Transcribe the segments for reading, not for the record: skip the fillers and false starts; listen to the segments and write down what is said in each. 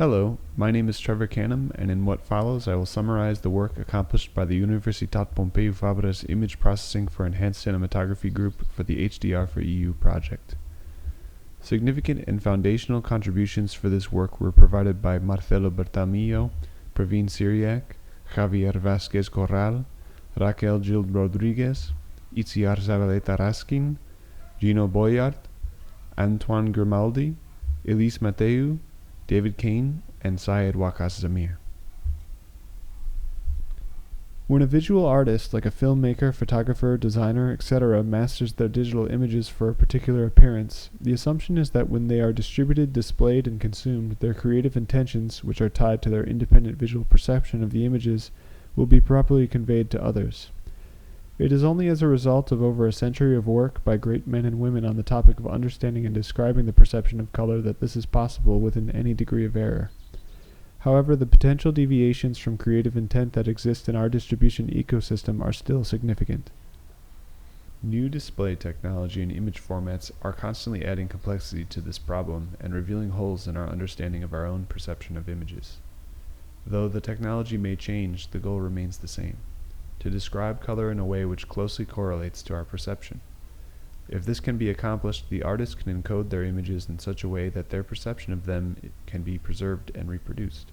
Hello, my name is Trevor Canham, and in what follows I will summarize the work accomplished by the Universitat Pompeu Fabra's Image Processing for Enhanced Cinematography Group for the hdr4eu project. Significant and foundational contributions for this work were provided by Marcelo Bertamillo, Praveen Syriac, Javier Vázquez Corral, Raquel Gil Rodriguez, Itziar Zabaleta Raskin, Gino Boyart, Antoine Grimaldi, Elise Mateu, David Kane, and Syed Waqas Zamir. When a visual artist, like a filmmaker, photographer, designer, etc., masters their digital images for a particular appearance, the assumption is that when they are distributed, displayed, and consumed, their creative intentions, which are tied to their independent visual perception of the images, will be properly conveyed to others. It is only as a result of over a century of work by great men and women on the topic of understanding and describing the perception of color that this is possible within any degree of error. However, the potential deviations from creative intent that exist in our distribution ecosystem are still significant. New display technology and image formats are constantly adding complexity to this problem and revealing holes in our understanding of our own perception of images. Though the technology may change, the goal remains the same: to describe color in a way which closely correlates to our perception. If this can be accomplished, the artist can encode their images in such a way that their perception of them can be preserved and reproduced.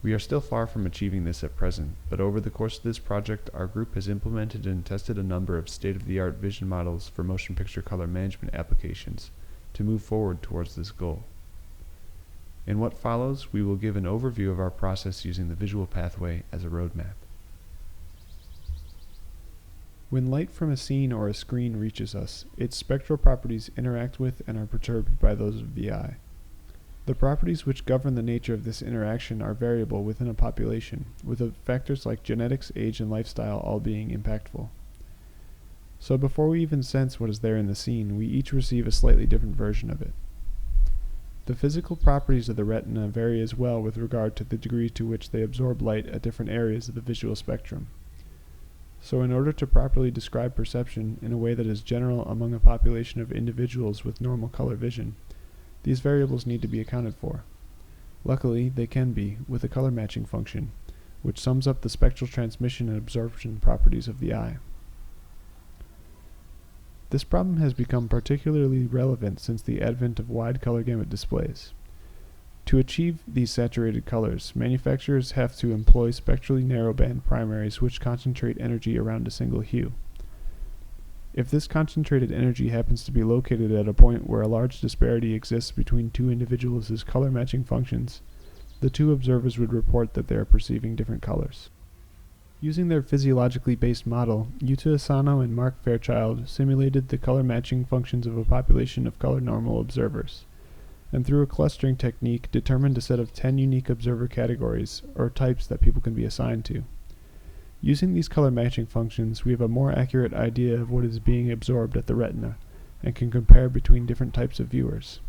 We are still far from achieving this at present, but over the course of this project, our group has implemented and tested a number of state-of-the-art vision models for motion picture color management applications to move forward towards this goal. In what follows, we will give an overview of our process using the visual pathway as a roadmap. When light from a scene or a screen reaches us, its spectral properties interact with and are perturbed by those of the eye. The properties which govern the nature of this interaction are variable within a population, with factors like genetics, age, and lifestyle all being impactful. So before we even sense what is there in the scene, we each receive a slightly different version of it. The physical properties of the retina vary as well with regard to the degree to which they absorb light at different areas of the visual spectrum. So in order to properly describe perception in a way that is general among a population of individuals with normal color vision, these variables need to be accounted for. Luckily, they can be, with a color matching function, which sums up the spectral transmission and absorption properties of the eye. This problem has become particularly relevant since the advent of wide color gamut displays. To achieve these saturated colors, manufacturers have to employ spectrally narrowband primaries which concentrate energy around a single hue. If this concentrated energy happens to be located at a point where a large disparity exists between two individuals' color matching functions, the two observers would report that they are perceiving different colors. Using their physiologically based model, Yuta Asano and Mark Fairchild simulated the color matching functions of a population of color normal observers, and through a clustering technique determined a set of 10 unique observer categories, or types, that people can be assigned to. Using these color matching functions, we have a more accurate idea of what is being absorbed at the retina, and can compare between different types of viewers.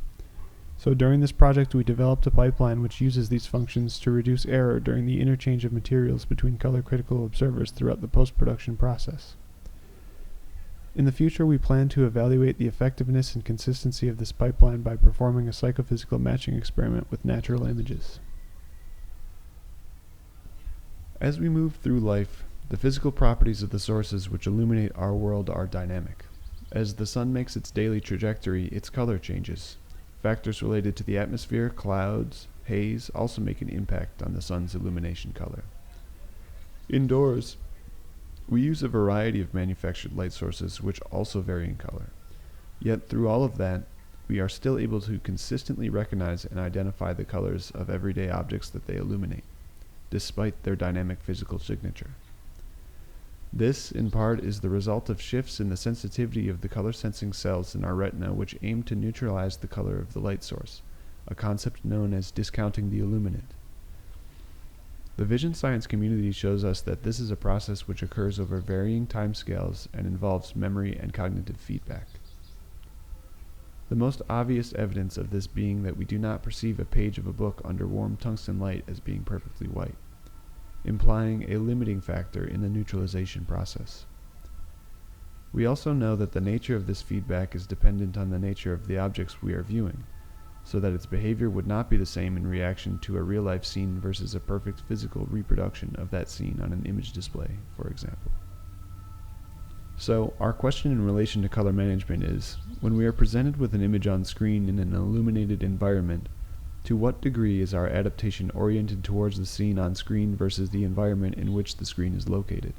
So during this project we developed a pipeline which uses these functions to reduce error during the interchange of materials between color-critical observers throughout the post-production process. In the future, we plan to evaluate the effectiveness and consistency of this pipeline by performing a psychophysical matching experiment with natural images. As we move through life, the physical properties of the sources which illuminate our world are dynamic. As the sun makes its daily trajectory, its color changes. Factors related to the atmosphere, clouds, haze also make an impact on the sun's illumination color. Indoors, we use a variety of manufactured light sources which also vary in color. Yet through all of that, we are still able to consistently recognize and identify the colors of everyday objects that they illuminate, despite their dynamic physical signature. This, in part, is the result of shifts in the sensitivity of the color-sensing cells in our retina which aim to neutralize the color of the light source, a concept known as discounting the illuminant. The vision science community shows us that this is a process which occurs over varying timescales and involves memory and cognitive feedback. The most obvious evidence of this being that we do not perceive a page of a book under warm tungsten light as being perfectly white, implying a limiting factor in the neutralization process. We also know that the nature of this feedback is dependent on the nature of the objects we are viewing, so that its behavior would not be the same in reaction to a real-life scene versus a perfect physical reproduction of that scene on an image display, for example. So, our question in relation to color management is, when we are presented with an image on screen in an illuminated environment, to what degree is our adaptation oriented towards the scene on screen versus the environment in which the screen is located?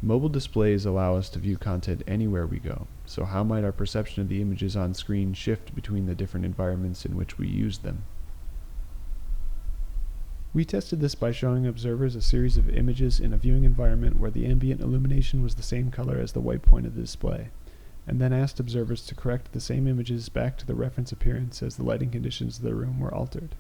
Mobile displays allow us to view content anywhere we go, so how might our perception of the images on screen shift between the different environments in which we use them? We tested this by showing observers a series of images in a viewing environment where the ambient illumination was the same color as the white point of the display, and then asked observers to correct the same images back to the reference appearance as the lighting conditions of the room were altered.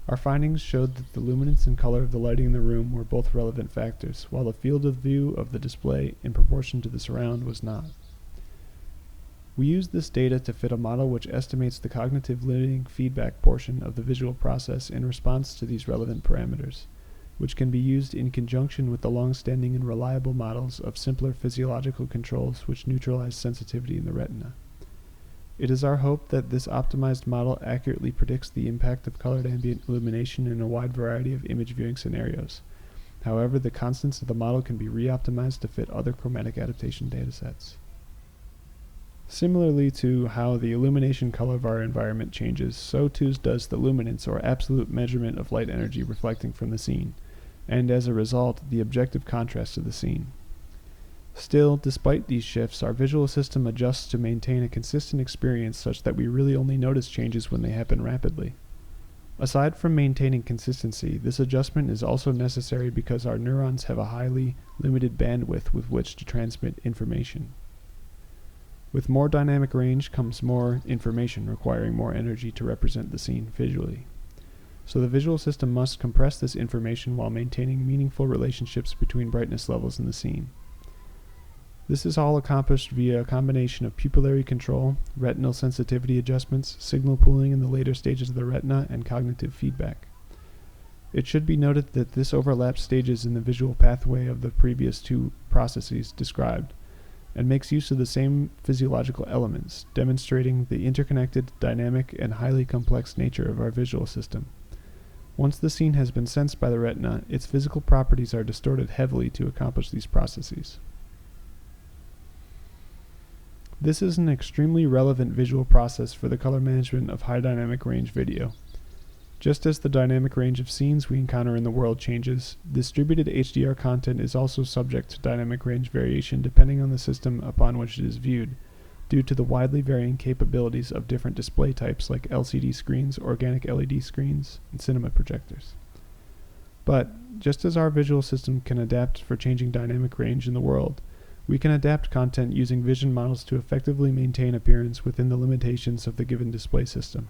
Our findings showed that the luminance and color of the lighting in the room were both relevant factors, while the field of view of the display in proportion to the surround was not. We used this data to fit a model which estimates the cognitive limiting feedback portion of the visual process in response to these relevant parameters, which can be used in conjunction with the long-standing and reliable models of simpler physiological controls which neutralize sensitivity in the retina. It is our hope that this optimized model accurately predicts the impact of colored ambient illumination in a wide variety of image viewing scenarios. However, the constants of the model can be re-optimized to fit other chromatic adaptation datasets. Similarly to how the illumination color of our environment changes, so too does the luminance, or absolute measurement of light energy reflecting from the scene, and as a result, the objective contrast of the scene. Still, despite these shifts, our visual system adjusts to maintain a consistent experience such that we really only notice changes when they happen rapidly. Aside from maintaining consistency, this adjustment is also necessary because our neurons have a highly limited bandwidth with which to transmit information. With more dynamic range comes more information requiring more energy to represent the scene visually. So the visual system must compress this information while maintaining meaningful relationships between brightness levels in the scene. This is all accomplished via a combination of pupillary control, retinal sensitivity adjustments, signal pooling in the later stages of the retina, and cognitive feedback. It should be noted that this overlaps stages in the visual pathway of the previous two processes described, and makes use of the same physiological elements, demonstrating the interconnected, dynamic, and highly complex nature of our visual system. Once the scene has been sensed by the retina, its physical properties are distorted heavily to accomplish these processes. This is an extremely relevant visual process for the color management of high dynamic range video. Just as the dynamic range of scenes we encounter in the world changes, distributed HDR content is also subject to dynamic range variation depending on the system upon which it is viewed, due to the widely varying capabilities of different display types like LCD screens, organic LED screens, and cinema projectors. But, just as our visual system can adapt for changing dynamic range in the world, we can adapt content using vision models to effectively maintain appearance within the limitations of the given display system.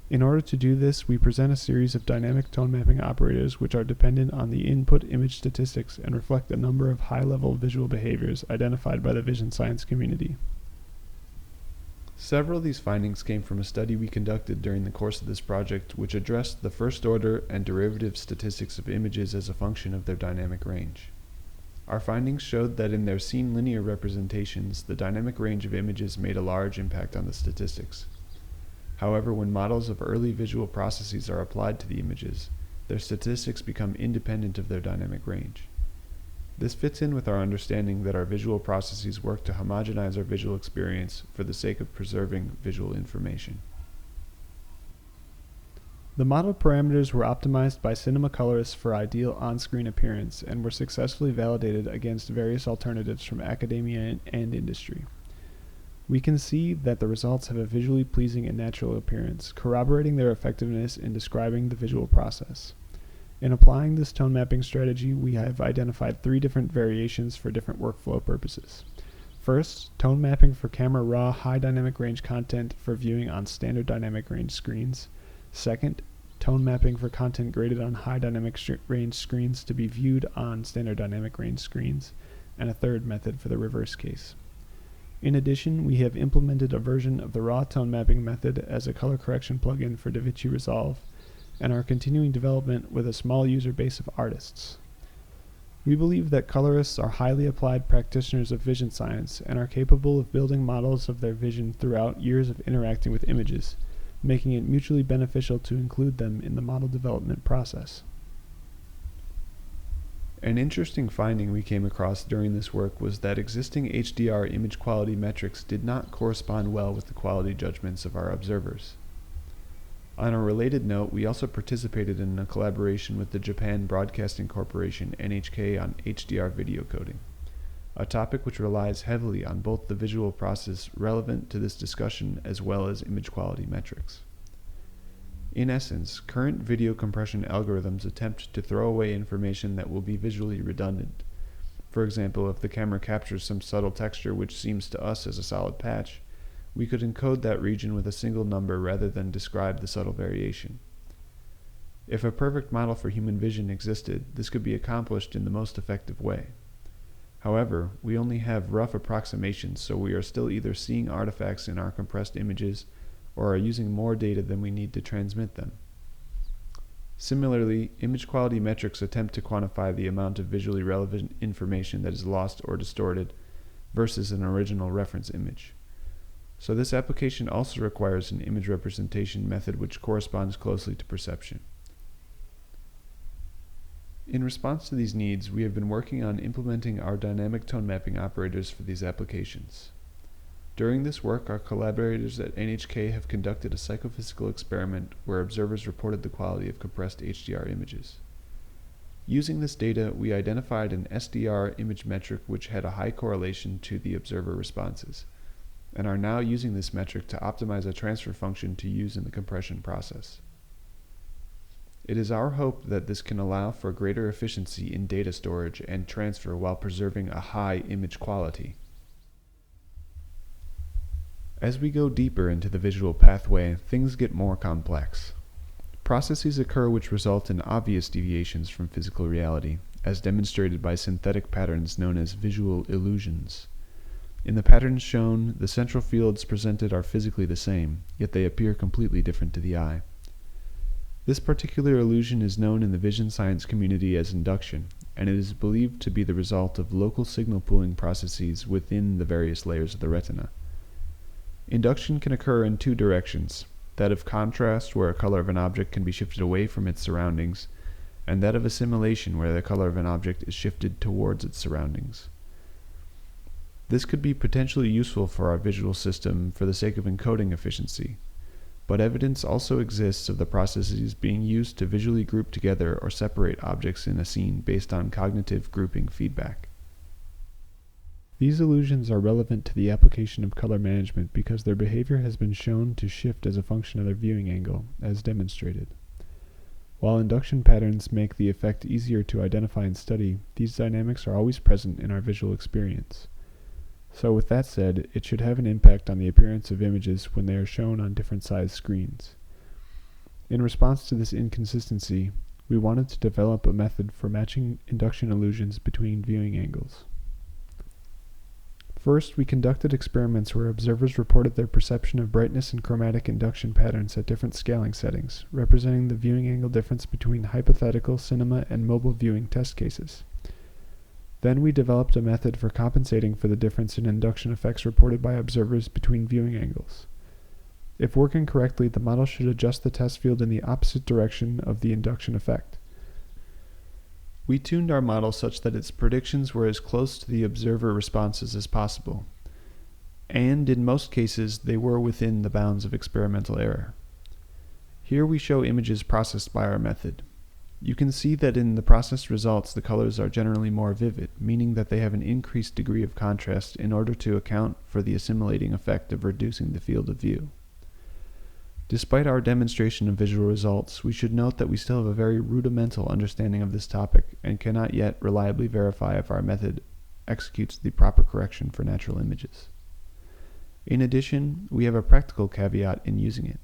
In order to do this, we present a series of dynamic tone mapping operators which are dependent on the input image statistics and reflect a number of high-level visual behaviors identified by the vision science community. Several of these findings came from a study we conducted during the course of this project, which addressed the first-order and derivative statistics of images as a function of their dynamic range. Our findings showed that in their scene linear representations, the dynamic range of images made a large impact on the statistics. However, when models of early visual processes are applied to the images, their statistics become independent of their dynamic range. This fits in with our understanding that our visual processes work to homogenize our visual experience for the sake of preserving visual information. The model parameters were optimized by cinema colorists for ideal on-screen appearance and were successfully validated against various alternatives from academia and industry. We can see that the results have a visually pleasing and natural appearance, corroborating their effectiveness in describing the visual process. In applying this tone mapping strategy, we have identified 3 different variations for different workflow purposes. First, tone mapping for camera raw high dynamic range content for viewing on standard dynamic range screens. Second, tone mapping for content graded on high dynamic range screens to be viewed on standard dynamic range screens. And a third method for the reverse case. In addition, we have implemented a version of the raw tone mapping method as a color correction plugin for DaVinci Resolve, and are continuing development with a small user base of artists. We believe that colorists are highly applied practitioners of vision science and are capable of building models of their vision throughout years of interacting with images, making it mutually beneficial to include them in the model development process. An interesting finding we came across during this work was that existing HDR image quality metrics did not correspond well with the quality judgments of our observers. On a related note, we also participated in a collaboration with the Japan Broadcasting Corporation (NHK) on HDR video coding, a topic which relies heavily on both the visual process relevant to this discussion as well as image quality metrics. In essence, current video compression algorithms attempt to throw away information that will be visually redundant. For example, if the camera captures some subtle texture which seems to us as a solid patch, we could encode that region with a single number rather than describe the subtle variation. If a perfect model for human vision existed, this could be accomplished in the most effective way. However, we only have rough approximations, so we are still either seeing artifacts in our compressed images or are using more data than we need to transmit them. Similarly, image quality metrics attempt to quantify the amount of visually relevant information that is lost or distorted versus an original reference image. So this application also requires an image representation method which corresponds closely to perception. In response to these needs, we have been working on implementing our dynamic tone mapping operators for these applications. During this work, our collaborators at NHK have conducted a psychophysical experiment where observers reported the quality of compressed HDR images. Using this data, we identified an SDR image metric which had a high correlation to the observer responses, and are now using this metric to optimize a transfer function to use in the compression process. It is our hope that this can allow for greater efficiency in data storage and transfer while preserving a high image quality. As we go deeper into the visual pathway, things get more complex. Processes occur which result in obvious deviations from physical reality, as demonstrated by synthetic patterns known as visual illusions. In the patterns shown, the central fields presented are physically the same, yet they appear completely different to the eye. This particular illusion is known in the vision science community as induction, and it is believed to be the result of local signal pooling processes within the various layers of the retina. Induction can occur in two directions, that of contrast, where a color of an object can be shifted away from its surroundings, and that of assimilation, where the color of an object is shifted towards its surroundings. This could be potentially useful for our visual system for the sake of encoding efficiency, but evidence also exists of the processes being used to visually group together or separate objects in a scene based on cognitive grouping feedback. These illusions are relevant to the application of color management because their behavior has been shown to shift as a function of their viewing angle, as demonstrated. While induction patterns make the effect easier to identify and study, these dynamics are always present in our visual experience. So with that said, it should have an impact on the appearance of images when they are shown on different sized screens. In response to this inconsistency, we wanted to develop a method for matching induction illusions between viewing angles. First, we conducted experiments where observers reported their perception of brightness and chromatic induction patterns at different scaling settings, representing the viewing angle difference between hypothetical cinema and mobile viewing test cases. Then we developed a method for compensating for the difference in induction effects reported by observers between viewing angles. If working correctly, the model should adjust the test field in the opposite direction of the induction effect. We tuned our model such that its predictions were as close to the observer responses as possible, and in most cases they were within the bounds of experimental error. Here we show images processed by our method. You can see that in the processed results the colors are generally more vivid, meaning that they have an increased degree of contrast in order to account for the assimilating effect of reducing the field of view. Despite our demonstration of visual results, we should note that we still have a very rudimental understanding of this topic and cannot yet reliably verify if our method executes the proper correction for natural images. In addition, we have a practical caveat in using it,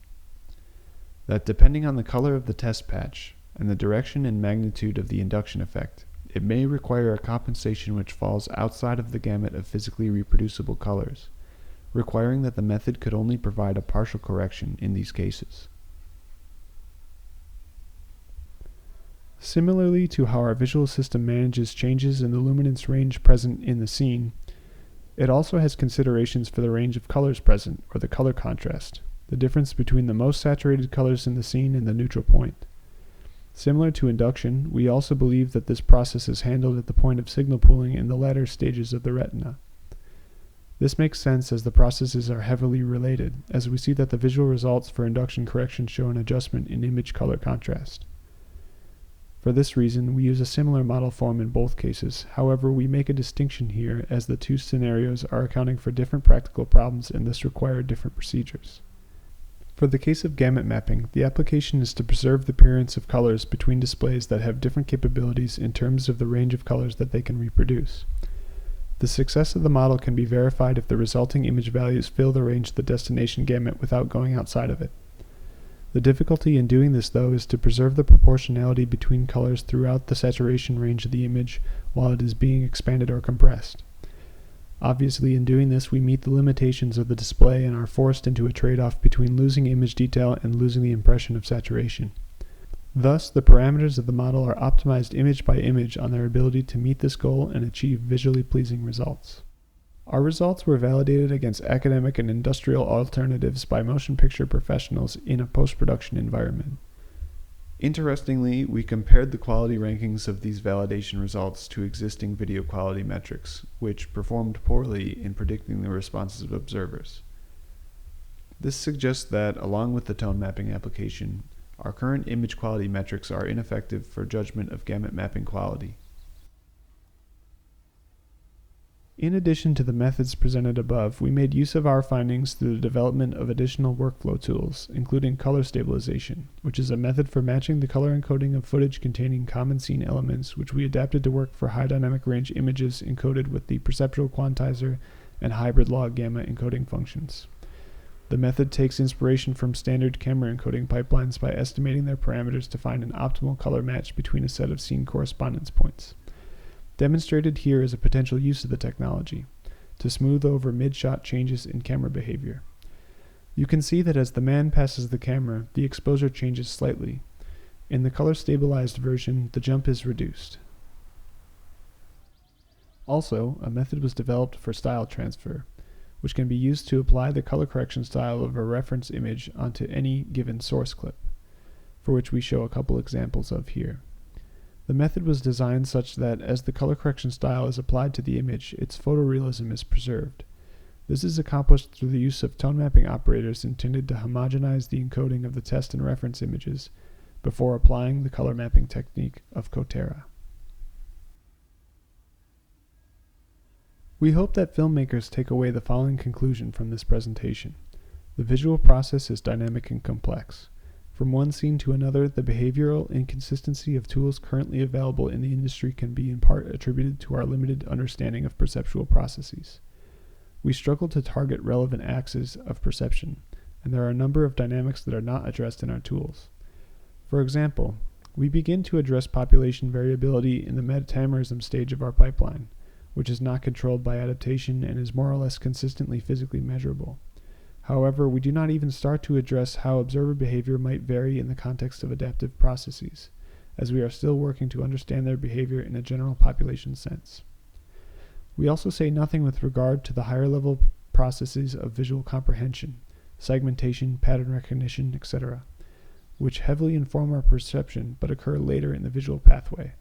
that depending on the color of the test patch and the direction and magnitude of the induction effect, it may require a compensation which falls outside of the gamut of physically reproducible colors, requiring that the method could only provide a partial correction in these cases. Similarly to how our visual system manages changes in the luminance range present in the scene, it also has considerations for the range of colors present, or the color contrast. the difference between the most saturated colors in the scene and the neutral point. Similar to induction, we also believe that this process is handled at the point of signal pooling in the latter stages of the retina. This makes sense as the processes are heavily related, as we see that the visual results for induction correction show an adjustment in image color contrast. For this reason, we use a similar model form in both cases. However, we make a distinction here as the two scenarios are accounting for different practical problems and thus require different procedures. For the case of gamut mapping, the application is to preserve the appearance of colors between displays that have different capabilities in terms of the range of colors that they can reproduce. The success of the model can be verified if the resulting image values fill the range of the destination gamut without going outside of it. The difficulty in doing this, though, is to preserve the proportionality between colors throughout the saturation range of the image while it is being expanded or compressed. Obviously, in doing this, we meet the limitations of the display and are forced into a trade-off between losing image detail and losing the impression of saturation. Thus, the parameters of the model are optimized image by image on their ability to meet this goal and achieve visually pleasing results. Our results were validated against academic and industrial alternatives by motion picture professionals in a post-production environment. Interestingly, we compared the quality rankings of these validation results to existing video quality metrics, which performed poorly in predicting the responses of observers. This suggests that, along with the tone mapping application, our current image quality metrics are ineffective for judgment of gamut mapping quality. In addition to the methods presented above, we made use of our findings through the development of additional workflow tools, including color stabilization, which is a method for matching the color encoding of footage containing common scene elements, which we adapted to work for high dynamic range images encoded with the perceptual quantizer and hybrid log gamma encoding functions. The method takes inspiration from standard camera encoding pipelines by estimating their parameters to find an optimal color match between a set of scene correspondence points. Demonstrated here is a potential use of the technology to smooth over mid-shot changes in camera behavior. You can see that as the man passes the camera, the exposure changes slightly. In the color-stabilized version, the jump is reduced. Also, a method was developed for style transfer, which can be used to apply the color correction style of a reference image onto any given source clip, for which we show a couple examples of here. The method was designed such that as the color correction style is applied to the image, its photorealism is preserved. This is accomplished through the use of tone mapping operators intended to homogenize the encoding of the test and reference images before applying the color mapping technique of Cotera. We hope that filmmakers take away the following conclusion from this presentation. The visual process is dynamic and complex. From one scene to another, the behavioral inconsistency of tools currently available in the industry can be in part attributed to our limited understanding of perceptual processes. We struggle to target relevant axes of perception, and there are a number of dynamics that are not addressed in our tools. For example, we begin to address population variability in the metamerism stage of our pipeline, which is not controlled by adaptation and is more or less consistently physically measurable. However, we do not even start to address how observer behavior might vary in the context of adaptive processes, as we are still working to understand their behavior in a general population sense. We also say nothing with regard to the higher level processes of visual comprehension, segmentation, pattern recognition, etc., which heavily inform our perception but occur later in the visual pathway.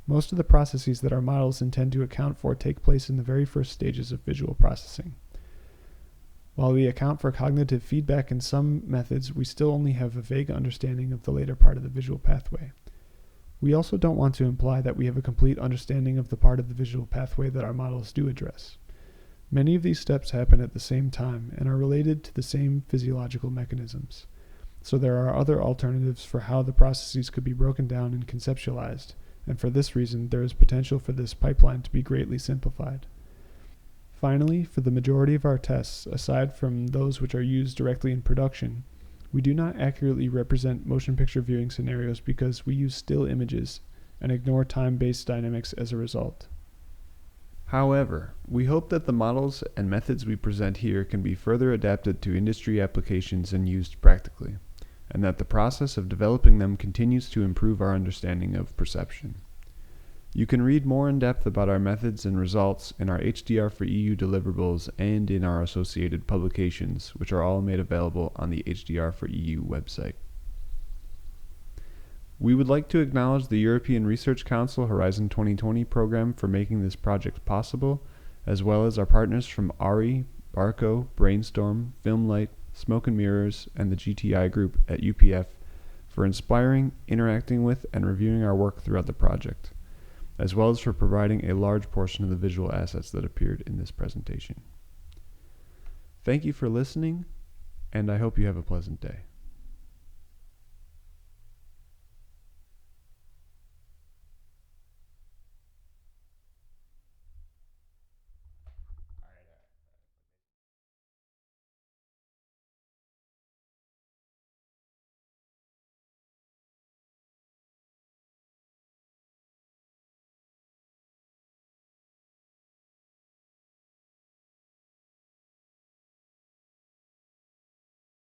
Most of the processes that our models intend to account for take place in the very first stages of visual processing. While we account for cognitive feedback in some methods, we still only have a vague understanding of the later part of the visual pathway. We also don't want to imply that we have a complete understanding of the part of the visual pathway that our models do address. Many of these steps happen at the same time and are related to the same physiological mechanisms. So there are other alternatives for how the processes could be broken down and conceptualized, and for this reason there is potential for this pipeline to be greatly simplified. Finally, for the majority of our tests, aside from those which are used directly in production, we do not accurately represent motion picture viewing scenarios because we use still images and ignore time-based dynamics as a result. However, we hope that the models and methods we present here can be further adapted to industry applications and used practically, and that the process of developing them continues to improve our understanding of perception. You can read more in depth about our methods and results in our HDR4eu deliverables and in our associated publications, which are all made available on the HDR4eu website. We would like to acknowledge the European Research Council Horizon 2020 program for making this project possible, as well as our partners from ARI, Barco, Brainstorm, Filmlight, Smoke and Mirrors, and the GTI group at UPF for inspiring, interacting with, and reviewing our work throughout the project, as well as for providing a large portion of the visual assets that appeared in this presentation. Thank you for listening, and I hope you have a pleasant day.